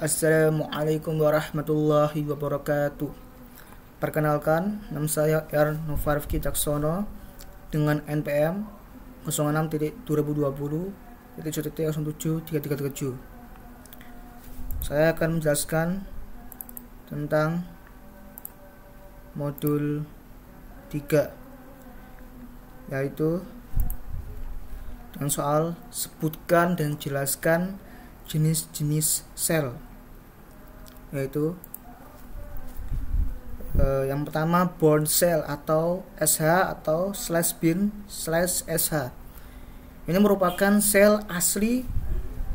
Assalamualaikum warahmatullahi wabarakatuh. Perkenalkan, nama saya R. Novarifki Caksono dengan NPM 06.2020.1.07.337. Saya akan menjelaskan tentang modul 3, yaitu yang soal sebutkan dan jelaskan jenis-jenis sel, yaitu yang pertama bond cell atau SH atau /bin/SH. Ini merupakan sel asli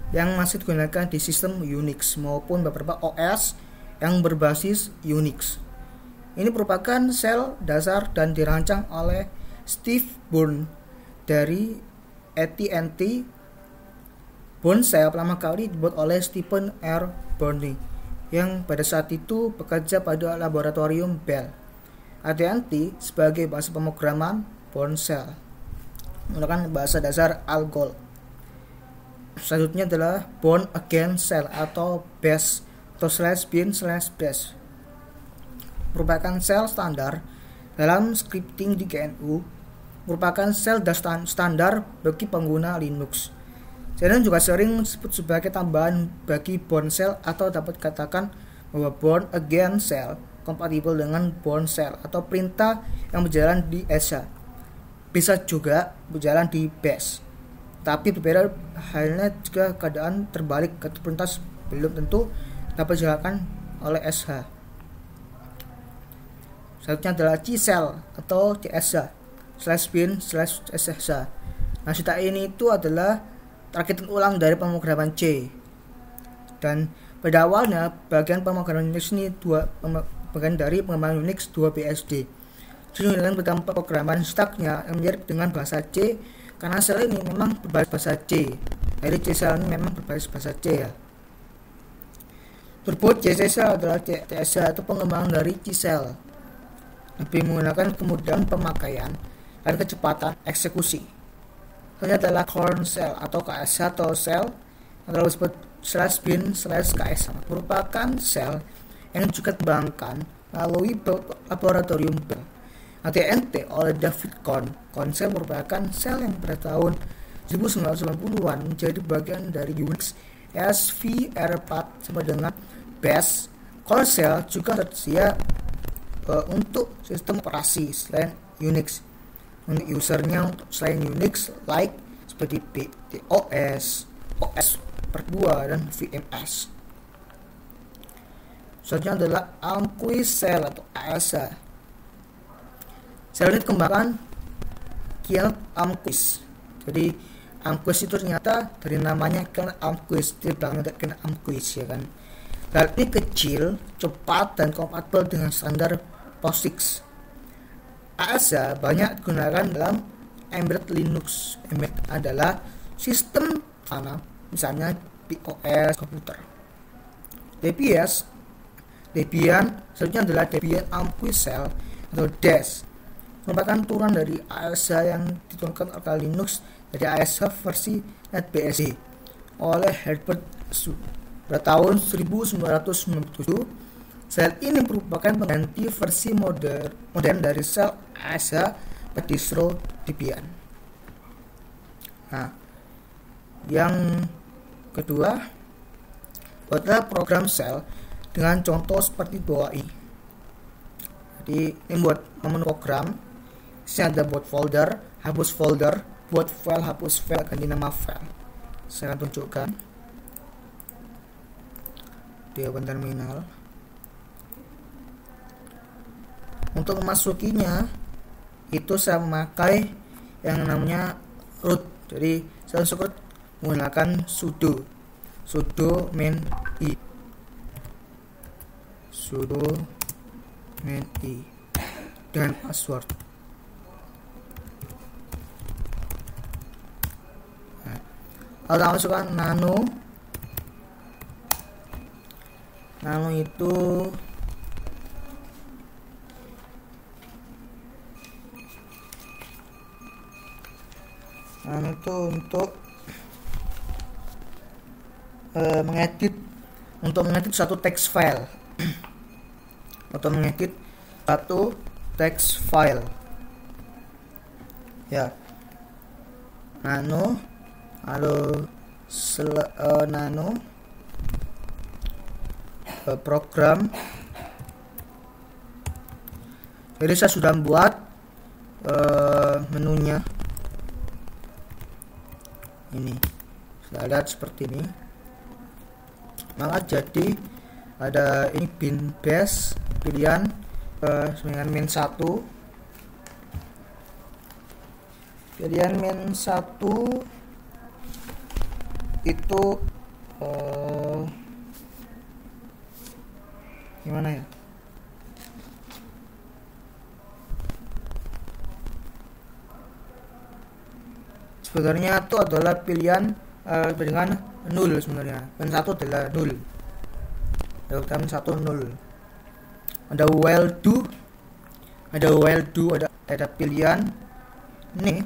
yang masih digunakan di sistem Unix maupun beberapa OS yang berbasis Unix. Ini merupakan sel dasar dan dirancang oleh Steve Bourne dari AT&T. Bond cell pertama kali dibuat oleh Stephen R. Bourne yang pada saat itu bekerja pada laboratorium Bell. AT&T sebagai bahasa pemrograman bond cell menggunakan bahasa dasar ALGOL. Selanjutnya adalah bond again cell atau BASH atau /bin/BASH, merupakan sel standar dalam scripting di GNU, merupakan sel standar bagi pengguna Linux. Dan juga sering disebut sebagai tambahan bagi bond cell atau dapat dikatakan bahwa bond again cell kompatibel dengan bond cell atau perintah yang berjalan di SH. Bisa juga berjalan di BASH. Tapi berbeda halnya jika keadaan terbalik atau perintah belum tentu dapat dijalankan oleh SH. Selanjutnya adalah C-cell atau CSH /bin/SH. Nah, cita ini itu adalah rakitan ulang dari pemrograman C. Dan pada awalnya bagian pemrograman Unix ini bagian dari pengembangan Unix 2 BSD. Sesuai dengan pemrograman stacknya yang mirip dengan bahasa C, karena sel ini memang berbasis bahasa C. Jadi C-cell ini memang berbasis bahasa C ya. Turbo C-cell adalah CSH atau pengembangan dari C-cell. Lebih menggunakan kemudahan pemakaian dan kecepatan eksekusi. Ini adalah corn cell atau KSH atau sel atau disebut /bin/KSH, merupakan sel yang juga dikembangkan melalui laboratorium Bell. AT&T oleh David Kohn. Konsep merupakan sel yang pada tahun 1990-an menjadi bagian dari Unix SVR4 sama dengan BASH. Corn cell juga tersedia untuk sistem operasi selain Unix. Untuk usernya untuk selain Unix like seperti PTOS, OS/2 dan VMS. Selanjutnya adalah Almquist cell atau ASH. Sel ini dikembangkan Kjell Almquist. Jadi Almquist itu ternyata dari namanya Kjell Almquist, di belakangnya Kjell Almquist ya kan. Sel ini kecil, cepat dan kompatibel dengan standar POSIX. ASH banyak digunakan dalam embedded Linux. Embedded adalah sistem mana misalnya POS komputer. Debian selanjutnya adalah Debian Almquist cell atau DASH, merupakan turunan dari ASH yang diturunkan oleh Linux dari ASH versi NetBSD oleh Herbert Su pada tahun 1997. Sel ini merupakan pengganti versi modern dari sel ASH pada distro Debian. Nah, yang kedua adalah program sel dengan contoh seperti bawah ini. Jadi ini buat menu program. Ini ada buat folder, hapus folder, buat file, hapus file, ganti nama file. Saya akan tunjukkan di open terminal. Untuk memasukinya itu saya memakai yang namanya root. Jadi saya cukup menggunakan sudo main i dan password. Lalu masukkan nano itu untuk mengedit untuk mengedit satu text file. Untuk mengedit satu text file. Ya. Nano, nano program. Jadi saya sudah membuat menunya. Ini saya lihat seperti ini. Maka jadi ada ini bin base pilihan dengan min 1. Pilihan min 1 itu gimana ya? Sebenarnya itu adalah pilihan dengan 0 sebenarnya. Min 1 adalah 0. Min 1 0. Ada while do, ada pilihan nih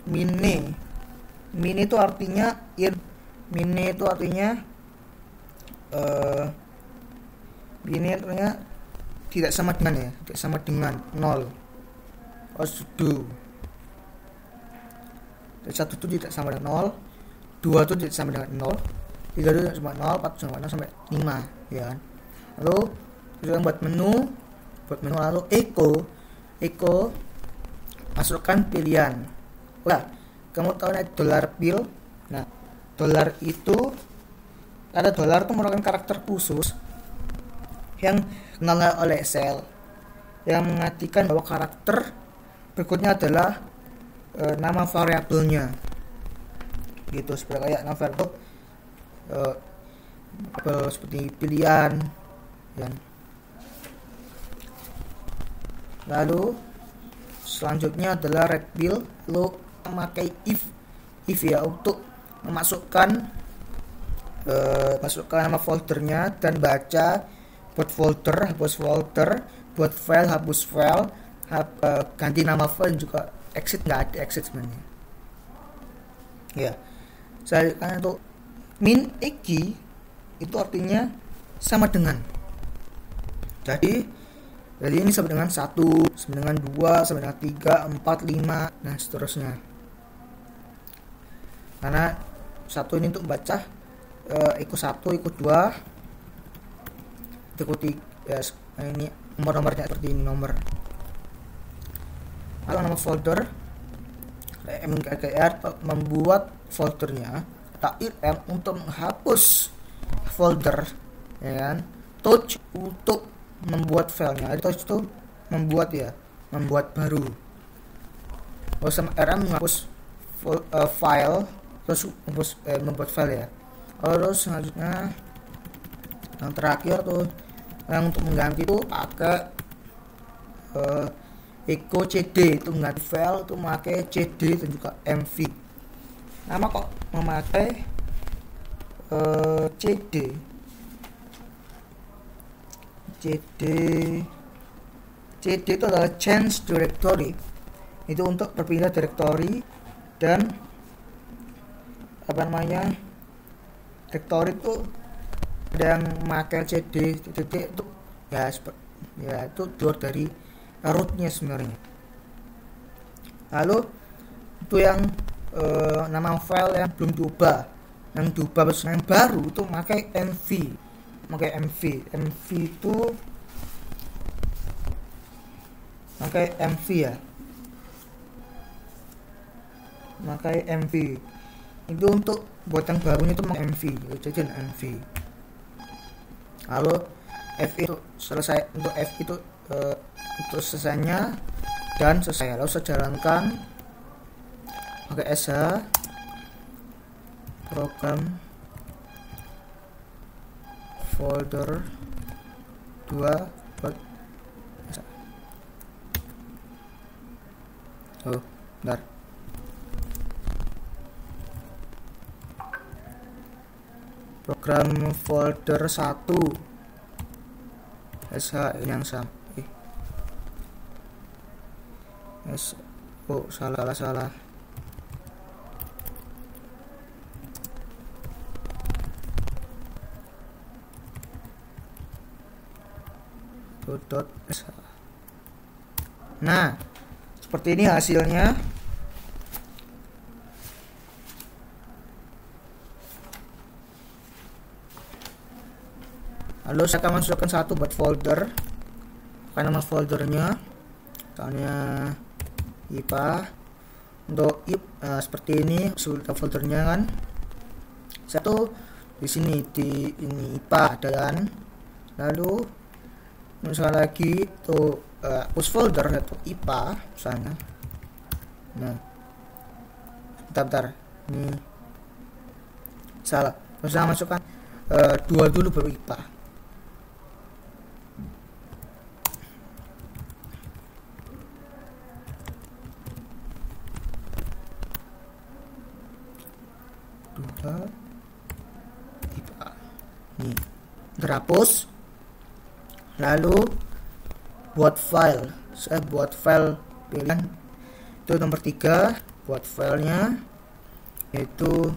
mini itu artinya in, mini itu artinya ini artinya tidak sama dengan ya, tidak sama dengan 0. Do 1 itu tidak sama dengan 0, 2 itu tidak sama dengan 0, 3 itu tidak sama 0, 4 sama 0 sampai 5 ya kan. Lalu kita buat menu lalu echo masukkan pilihan. Nah, kamu tahu nih dollar bill. Nah, dolar itu ada dolar itu merupakan karakter khusus yang dikenal oleh Excel yang mengartikan bahwa karakter berikutnya adalah nama variabelnya. Gitu, seperti kayak nama variabel seperti pilihan ya. Lalu selanjutnya adalah recbill, lo memakai if ya untuk memasukkan masukkan nama foldernya dan baca buat folder, hapus folder, buat file, hapus file, ganti nama file juga exit, nggak ada exit sebenarnya. Ya, saya untuk min eki itu artinya sama dengan. Jadi ini sama dengan 1, sama dengan 2, sama dengan 3, 4, 5, nah seterusnya. Karena 1 ini untuk membaca echo 1, echo 2, echo 3 ya, ini nomor-nomornya seperti ini nomor. Kalau nama folder mkr membuat foldernya, m untuk menghapus folder ya kan, touch untuk membuat filenya, touch itu membuat ya, membuat baru. Terus sama rm menghapus file, terus membuat file ya. Terus selanjutnya yang terakhir tuh yang untuk mengganti itu pakai echo cd, itu mengganti file itu memakai cd dan juga mv. Nama kok memakai cd itu adalah change directory, itu untuk berpindah directory. Dan directory itu ada yang memakai cd titik itu ya itu keluar dari rootnya sebenarnya. Lalu itu yang nama file yang belum diubah, yang diubah yang baru itu memakai mv itu pakai mv ya, pakai mv itu untuk buat yang barunya itu mv, jadi mv. Lalu f itu selesai, untuk f itu untuk selesainya dan selesai. Lalu saya jalankan pakai sh program folder 2 buat bentar. Program folder 1 sh yang sama. Salah. .sh. Nah, seperti ini hasilnya. Lalu saya akan masukkan satu buat folder. Karena nama foldernya misalnya IPA. Untuk seperti ini foldernya kan. Satu di sini di ini IPA dan lalu misalnya lagi tuh hapus folder atau IPA misalnya. Nah, bentar ini salah. Terus saya masukkan 2 dulu baru IPA. IPA. Nih, terhapus. Lalu buat file. Saya buat file pilihan itu nomor 3. Buat filenya yaitu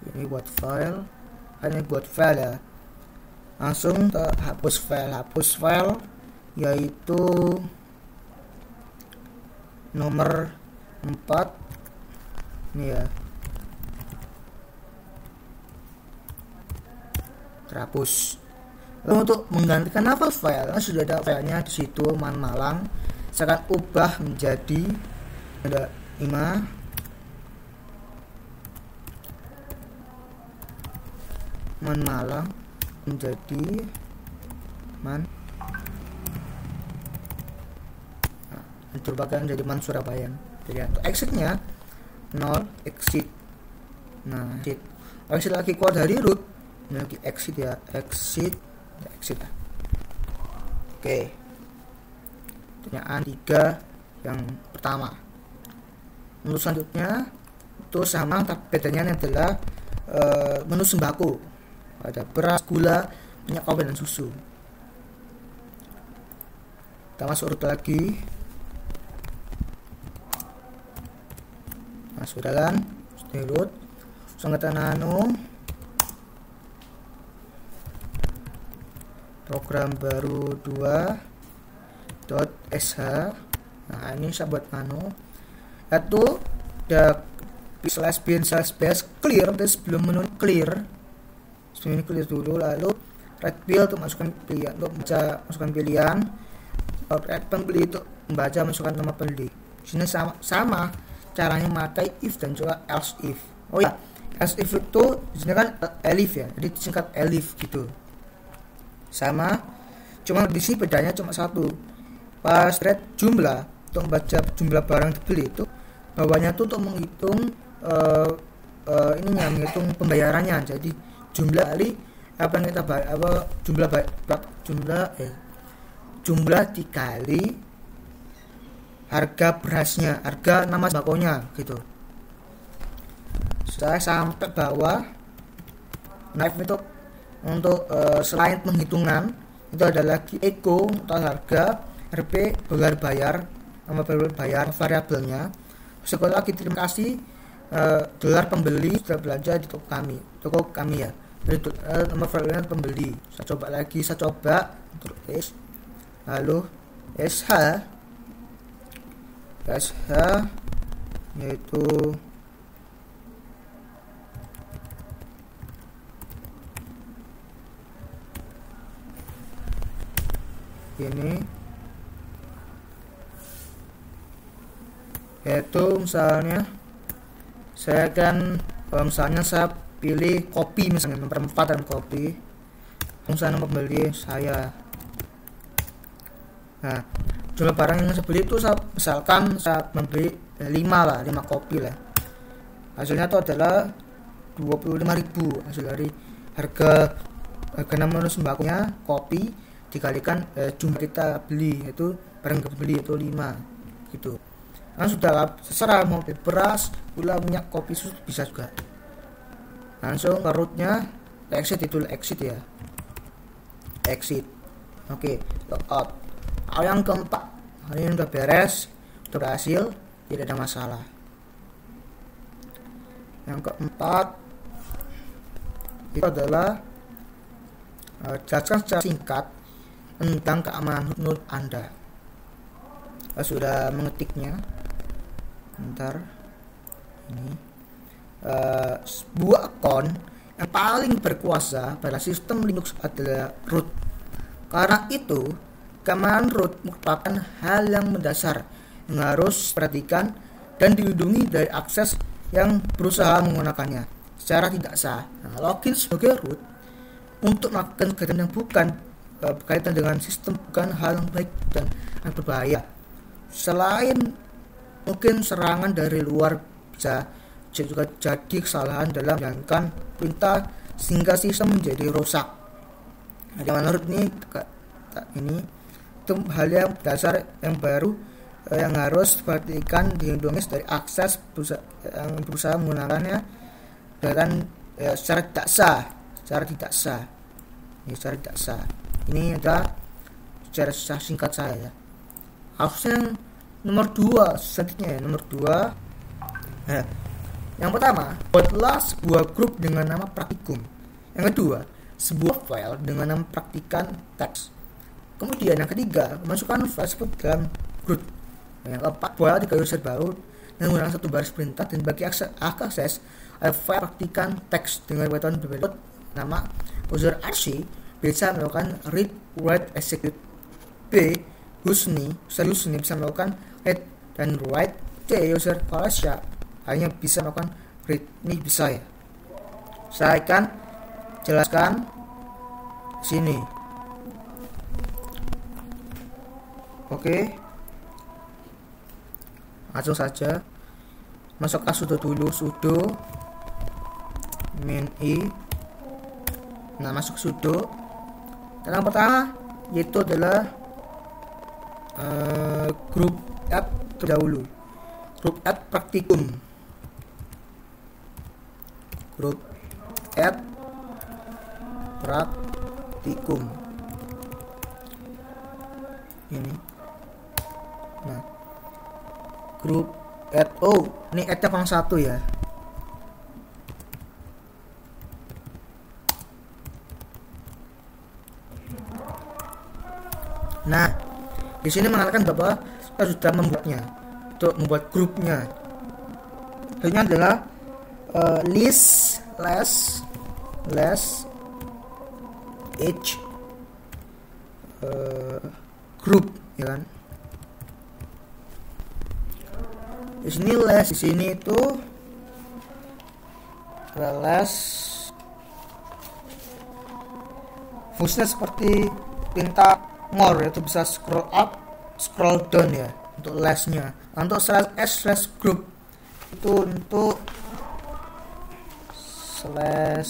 ini buat file. Hanya buat file ya. Langsung ke hapus file yaitu nomor 4 ini ya, terhapus. Lalu untuk menggantikan nama file, sudah ada filenya di situ Man Malang. Saya akan ubah menjadi ada 5 Man Malang menjadi Man. Berubah menjadi Man Surabaya. Jadi untuk exitnya 0 exit. Nah, exit lagi keluar dari root. Ini lagi exit ya, exit. Oke. Pertanyaan 3 yang pertama. Menu selanjutnya itu sama, tapi bedanya adalah menu sembako. Ada beras, gula, minyak kayu dan susu. Kita masuk root lagi. Nah, sudah kan? Sudah root. Sangat nano. Program baru 2.sh. Nah, ini saya buat nano. Itu udah /bin/base clear. Terus sebelum menu clear. Sebelum ini clear dulu, lalu red pill untuk masukkan pilihan, untuk membaca masukkan pilihan. Red pembeli itu membaca masukkan nama pembeli. Di sini sama caranya memakai if dan juga else if. Oh ya, else if itu di sini kan elif ya, jadi disingkat elif gitu. Sama, cuma di sini bedanya cuma satu. Pas red jumlah untuk membaca jumlah barang dibeli itu, bawahnya tuh untuk menghitung menghitung pembayarannya. Jadi jumlah kali apa yang kita bayar, jumlah dikali harga berasnya, harga nama sembakonya gitu. Saya sampai bawah. Knife itu untuk selain penghitungan itu ada lagi echo atau harga, RP bayar, nama bayar variabelnya. Sekolah lagi terima kasih dolar pembeli sudah belanja di toko kami ya. Jadi nomor variabelnya pembeli. Saya coba tulis lalu SH yaitu ini, yaitu misalnya saya akan misalnya saya pilih kopi, misalnya nomor 4 dan kopi, misalnya nomor pembeli saya. Nah, jumlah barang yang saya beli itu misalkan saya membeli 5 kopi lah. Hasilnya itu adalah 25.000 hasil dari harga nama sembakonya kopi dikalikan jumlah kita beli, yaitu barang kita beli itu 5 gitu. Nah, sudah terserah mau beras, gula, minyak, kopi, susu bisa juga. Langsung ke rootnya, exit ya, exit. Oke, logout. Yang keempat, ini udah beres, udah berhasil, tidak ada masalah. Yang keempat itu adalah jelaskan secara singkat tentang keamanan node Anda. Saya sudah mengetiknya. Bentar. Ini sebuah akun yang paling berkuasa pada sistem Linux adalah root. Karena itu, keamanan root merupakan hal yang mendasar yang harus diperhatikan dan dilindungi dari akses yang berusaha menggunakannya secara tidak sah. Nah, login sebagai root untuk melakukan kegiatan yang bukan berkaitan dengan sistem bukan hal yang baik dan berbahaya. Selain mungkin serangan dari luar, bisa juga jadi kesalahan dalam menjalankan perintah sehingga sistem menjadi rusak. Nah, menurut ini itu hal yang dasar yang baru yang harus diperhatikan, dilindungi dari akses yang berusaha menggunakannya dengan secara tidak sah. Ini adalah secara singkat saya. Harusnya nomor 2 selanjutnya, nomor 2. Yang pertama, buatlah sebuah grup dengan nama praktikum. Yang kedua, sebuah file dengan nama praktikan teks. Kemudian yang ketiga, masukkan file tersebut dalam grup. Yang keempat, buatlah 3 user baru dan menggunakan 1 baris perintah dan bagi akses file praktikan teks dengan button berikut nama user RC bisa melakukan read, write, execute. B, user Husni bisa melakukan read dan write. C, user Falasya hanya bisa melakukan read. Ini bisa ya. Saya akan jelaskan sini. Oke. Langsung saja. Masukkan sudo dulu, sudo min i. Nah, masuk sudo. Dan yang pertama yaitu adalah grup add terdahulu. Grup add praktikum. Grup add praktikum. Ini. Nah, grup add, ini add-nya kurang 1 ya. Nah, di sini mengatakan bahwa kita sudah membuatnya, untuk membuat grupnya. Ini adalah list each group, ya kan? Di sini itu fungsinya seperti perintah more, yaitu bisa scroll up, scroll down ya untuk lastnya. Untuk /s/group itu untuk /h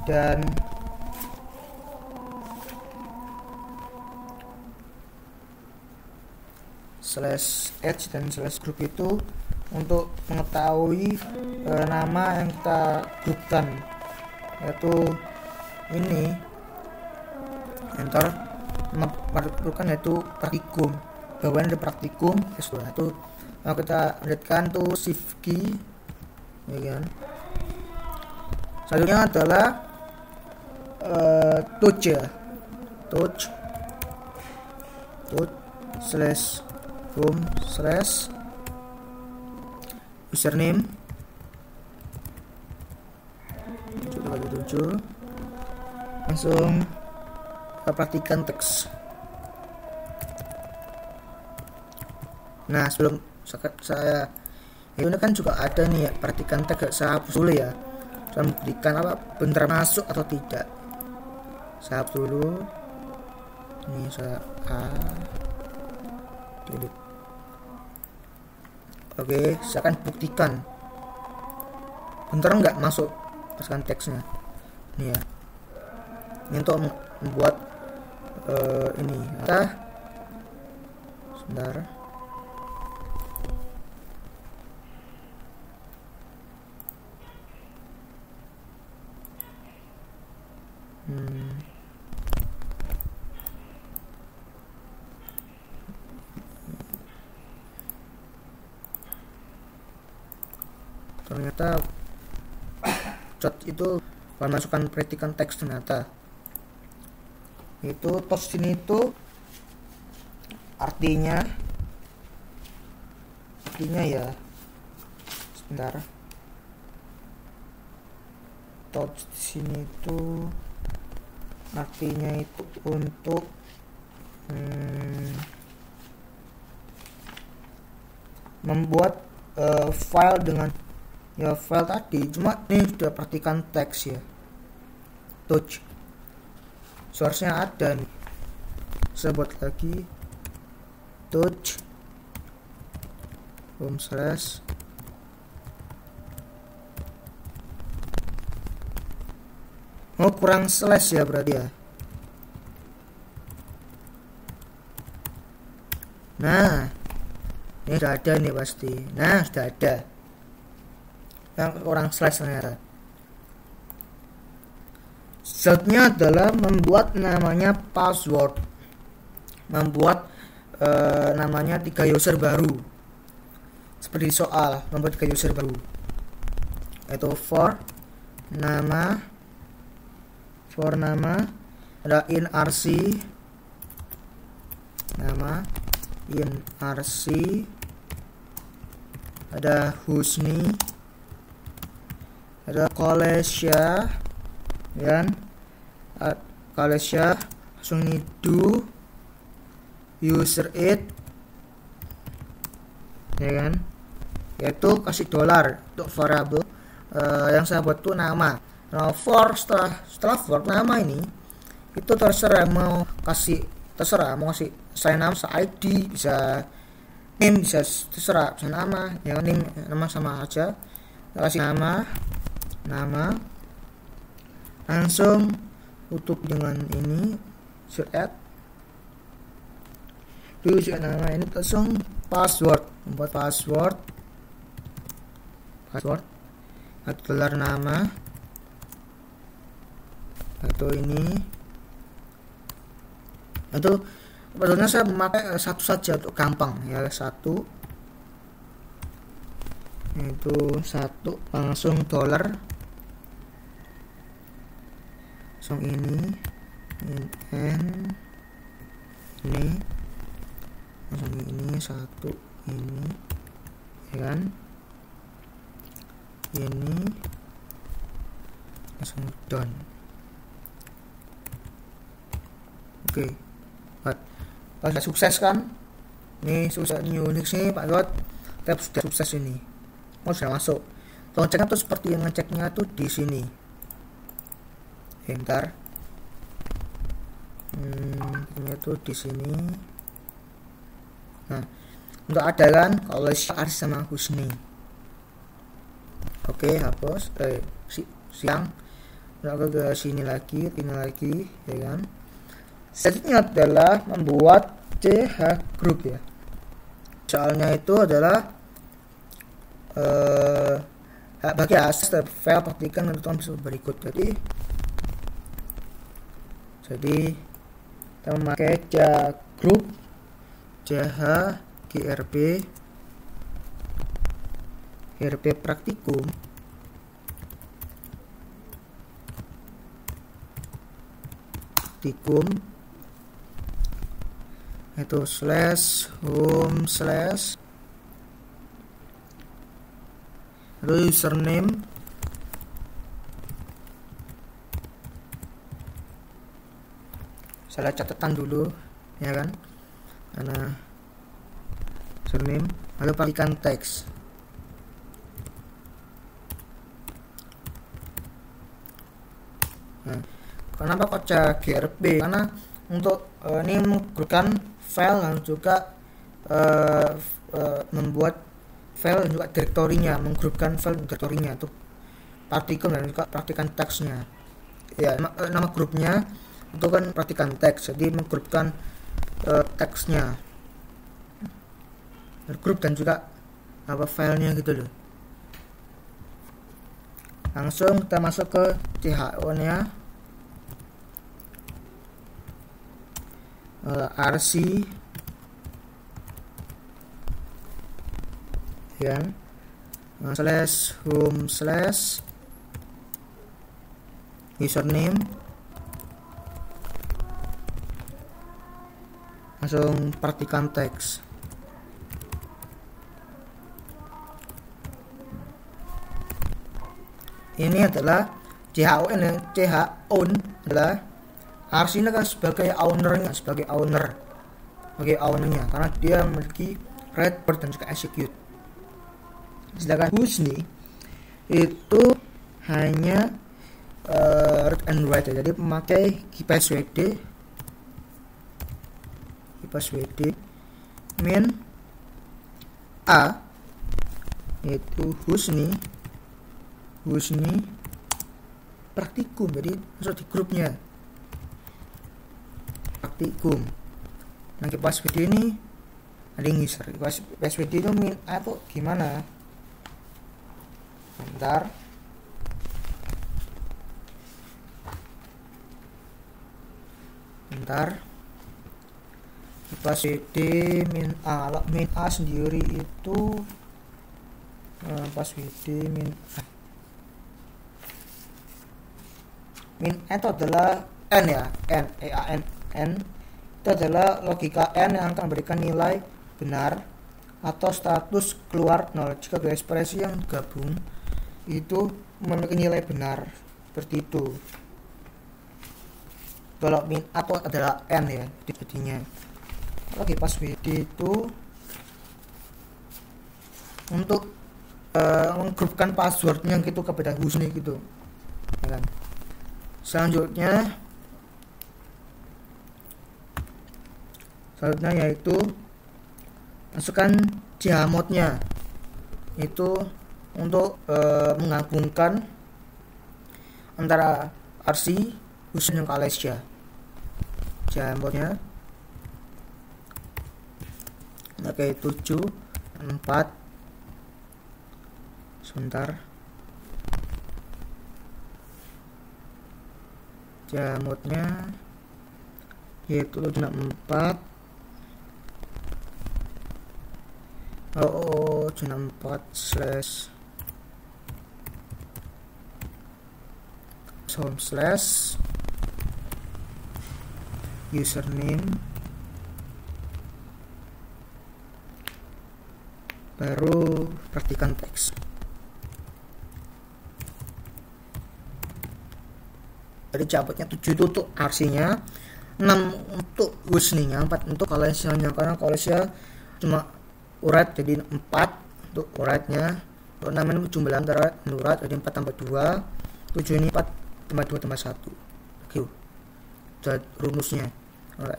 dan /group itu untuk mengetahui nama yang kita grupkan, yaitu ini enter menentukan yaitu praktikum. Bawahnya ada praktikum itu kalau kita lihatkan tuh shift key, ya kan. Selanjutnya adalah touch /home/ username 7 langsung praktikan teks. Nah, sebelum saya ini kan juga ada nih ya, praktikan teks. Saya hapus dulu ya, saya memberikan apa benar masuk atau tidak. Saya hapus dulu. Ini saya delete. Oke, saya akan buktikan bentar nggak masuk pasukan teksnya. Ini ya, ini untuk membuat ini sebentar. ternyata chat itu memasukkan predikat teks. Ternyata itu touch sini itu artinya ya, sebentar, touch sini itu artinya itu untuk membuat file dengan ya file tadi, cuma ini sudah perhatikan teks ya, touch source-nya ada nih. Saya buat lagi touch home slash kurang slash ya berarti ya. Nah ini sudah ada nih pasti. Nah sudah ada yang kurang slash ternyata. Setnya adalah membuat namanya password, membuat namanya 3 user baru, seperti soal membuat 3 user baru, yaitu for nama ada in rc, nama in rc, ada Husni, ada Kolesya, dan Kolesya langsung ini do user it, ya kan, yaitu kasih $, untuk variable yang saya buat tuh nama. Nah for setelah for nama ini itu terserah mau kasih, mau kasih saya nama, saya ID, bisa name, bisa terserah, bisa nama ya, nama sama aja, kasih nama langsung tutup dengan ini user add, user nama ini langsung password, membuat password atau nama atau ini, itu sebetulnya saya memakai satu saja untuk gampang ya, satu itu satu langsung $, langsung ini langsung ini satu ini ya kan, ini langsung done. Oke, sudah sukses kan? Ini sukses new Unix nih Pak God. Tab sudah sukses ini. Sudah masuk. Ngeceknya tuh seperti yang ngeceknya tuh di sini. Bentar. Ini tuh di sini. Nah, nggak ada kan? Kalau Syar sama Husni. Oke, hapus. Siang. Udah ke sini lagi, ya kan? Selanjutnya adalah membuat ch group ya. Soalnya itu adalah bagi akses file praktikan ketentuan berikut. Jadi kita memakai ch group grp praktikum itu /home/ lalu username saya catatan dulu ya kan, karena username, lalu pastikan teks. Nah, kenapa kok grp? Karena untuk ini menggunakan file dan juga membuat file dan juga direktorinya, menggrupkan file dan direktorinya untuk partikel dan juga praktikan teksnya ya. Nama grupnya itu kan praktikan teks, jadi menggrupkan teksnya, grup dan juga apa filenya gitu loh. Langsung kita masuk ke CHO nya, RC ya, slash home slash username, langsung perhatikan teks. Ini adalah CHON adalah RC ini kan sebagai ownernya, sebagai ownernya karena dia memiliki read, birth, dan juga execute. Sedangkan Husni itu hanya read and write, jadi memakai passwd min a, yaitu Husni praktikum, jadi masuk di grupnya praktikum. Nah, passwd ini ada yang ngiser, passwd itu min a tuh gimana? Bentar, passwd min a sendiri itu passwd min itu adalah n ya, n itu adalah logika n yang akan memberikan nilai benar atau status keluar 0 jika dua ekspresi yang gabung itu memiliki nilai benar, seperti itu. Kalau min atau adalah n ya dibedinya. Lagi passwd itu untuk menggrupkan passwordnya gitu kepada Husni gitu, ya kan? Selanjutnya yaitu masukkan Jmod-nya, itu untuk menggabungkan antara RC Husni dan Alessia. Jmod-nya pakai 7 4 sebentar. Jmod-nya yaitu 4 slash home slash username, baru perhatikan teks. Jadi cabutnya 7 itu untuk RC-nya, 6 untuk Husni-nya, 4 untuk Alessia-nya, karena Alessia cuma urat jadi 4 untuk uratnya. Untuk 6 ini jumlah antara urat, jadi 4 tambah 2, 7 ini 4 tambah 2 tambah 1. Oke, jadi rumusnya.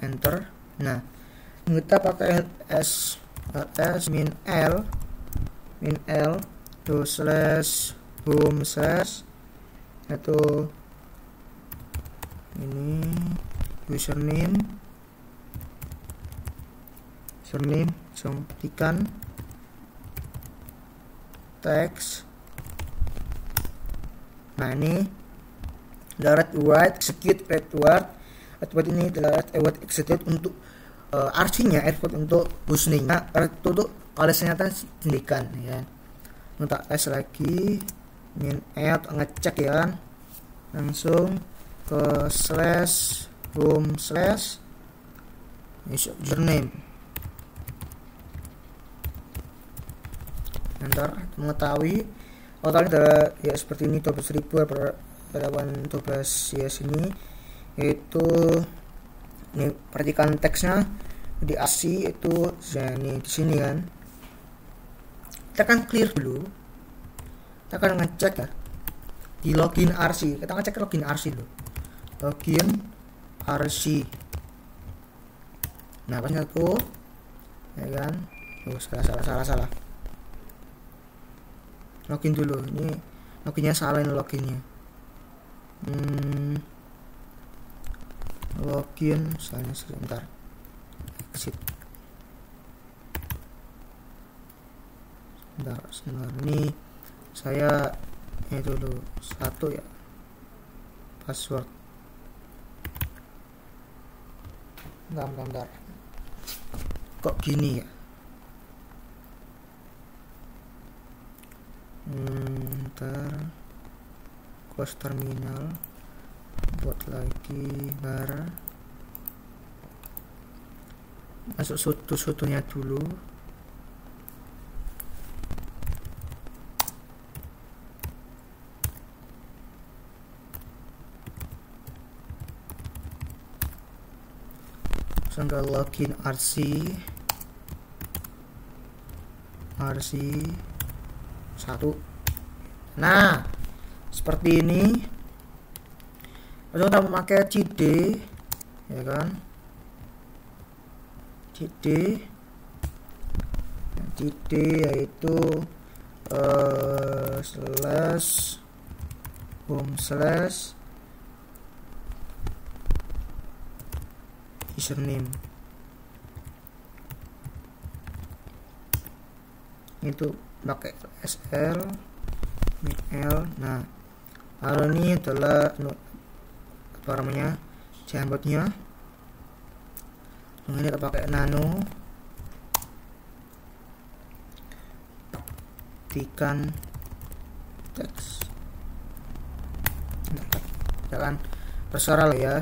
Enter. Nah, kita pakai ls min l to slash home slash itu ini username perhatikan teks. Nah, ini read write execute read write ini adalah read write execute untuk RC-nya, output untuk Husni. Nah, itu untuk kalau ternyata tindikan ya. Minta tes lagi min add ngecek ya, langsung ke slash home slash username. Ntar mengetahui totalnya ya seperti ini, 12.000 pada 12 ya sini. Itu ini perhatikan teksnya di AC itu ini di sini kan. Kita akan clear dulu. Kita akan ngecek ya di login RC. Kita ngecek login RC dulu. Login RC. Nah, pas aku ya kan. Salah. Login dulu. Ini loginnya salah, ini loginnya. Login misalnya sebentar, exit sebentar, ini saya ini dulu 1 ya, password. Bentar, kok gini ya, Ntar close terminal, buat lagi bar, masuk sutunya dulu. Langsung ke login RC 1. Nah, seperti ini. Lalu kita memakai CD, ya kan? CD yaitu slash home slash username. Itu pakai SL ML. Nah, lalu ini adalah apa namanya, jambotnya. Ini kita pakai nano, praktikan teks. Jangan terserah lah ya.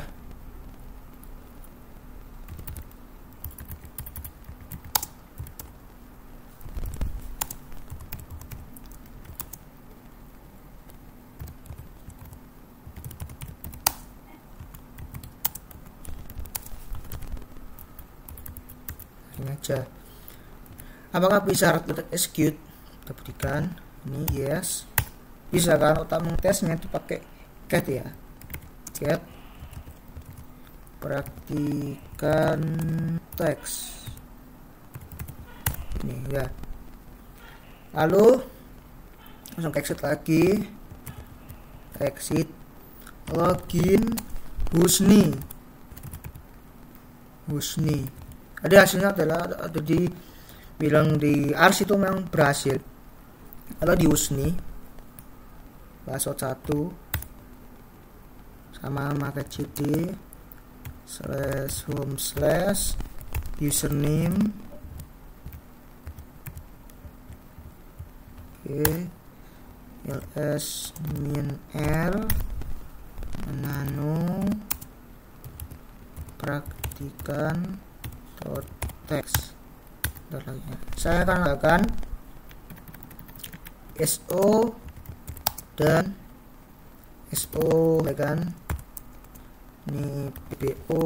Ini aja. Apakah bisa execute? Kita berikan ini yes. Bisa kan? Otak mengtesnya itu pakai get ya. Get praktikan teks. Ini ya. Lalu langsung exit lagi. Exit login Husni. Ada hasilnya adalah ada di bilang di ARS itu memang berhasil. Kalau di Husni password 1 sama pakai cd /home/ username. Oke, ls min l nano praktikan teks. Saya akan lakukan SO dan SO ya kan. Ini PPO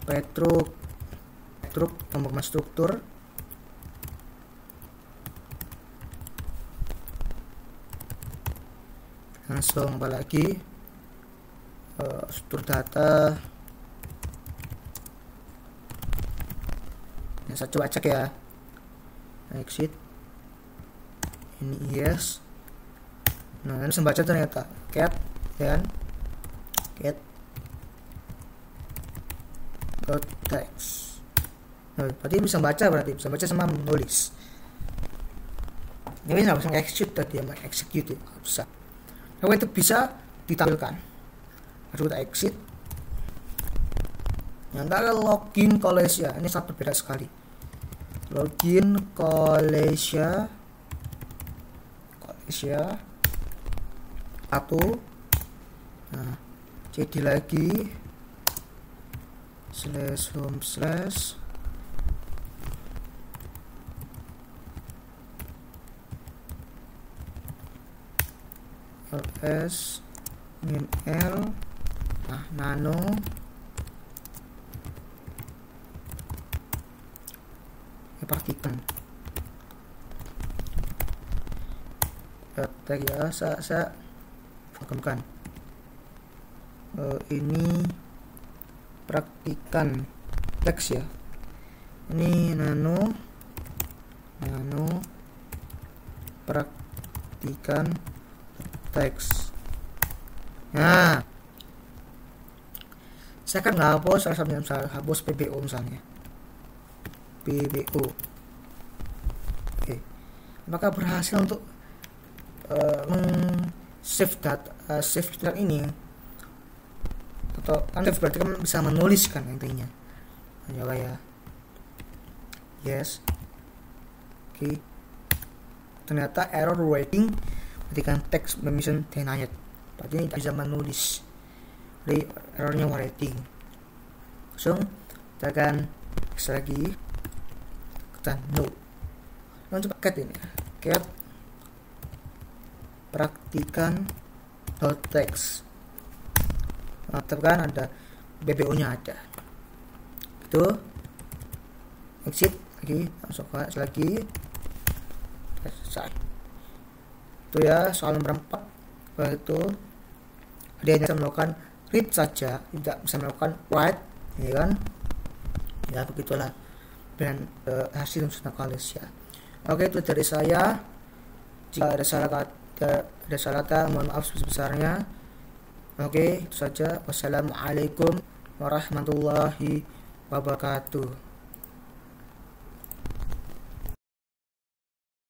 Petruk pembangunan struktur. Langsung apa lagi, struktur data. Nah, saya coba cek ya. Exit ini yes. Nah, ini sembaca ternyata cat dan get text. Nah, berarti bisa baca sama menulis. Ini langsung execute tadi ya, execute ya, bisa. Kalau itu bisa ditampilkan. Lalu kita exit. Yang antara login Kolesia ini sangat berbeda sekali. Login Kolesia 1. Nah, jadi lagi /home/ ls min l. Nah, nano praktikan ya. Saya vakumkan ini praktikan teks ya. Ini nano praktikan teks. Nah, saya kan hapus, misalnya hapus PBO misalnya. PBO. Oke. Apakah berhasil untuk save data ini? Atau kan save berarti kan bisa menuliskan intinya. Coba ya. Yes. Oke. ternyata error writing ketika text permission denied, berarti tidak bisa menulis. Jadi errornya writing. Langsung kita akan next lagi, kita no. Langsung cat ini, cat praktikan text. Tekan ada BBO nya ada, itu exit lagi, langsung lagi selesai. Itu ya soal nomor 4. Itu dia hanya bisa melakukan read saja, tidak bisa melakukan write, ya kan, ya begitulah dan hasil ujian nakolis ya. Oke, itu dari saya. Jika ada salah kata mohon maaf sebesar-besarnya. Oke, itu saja. Wassalamualaikum warahmatullahi wabarakatuh.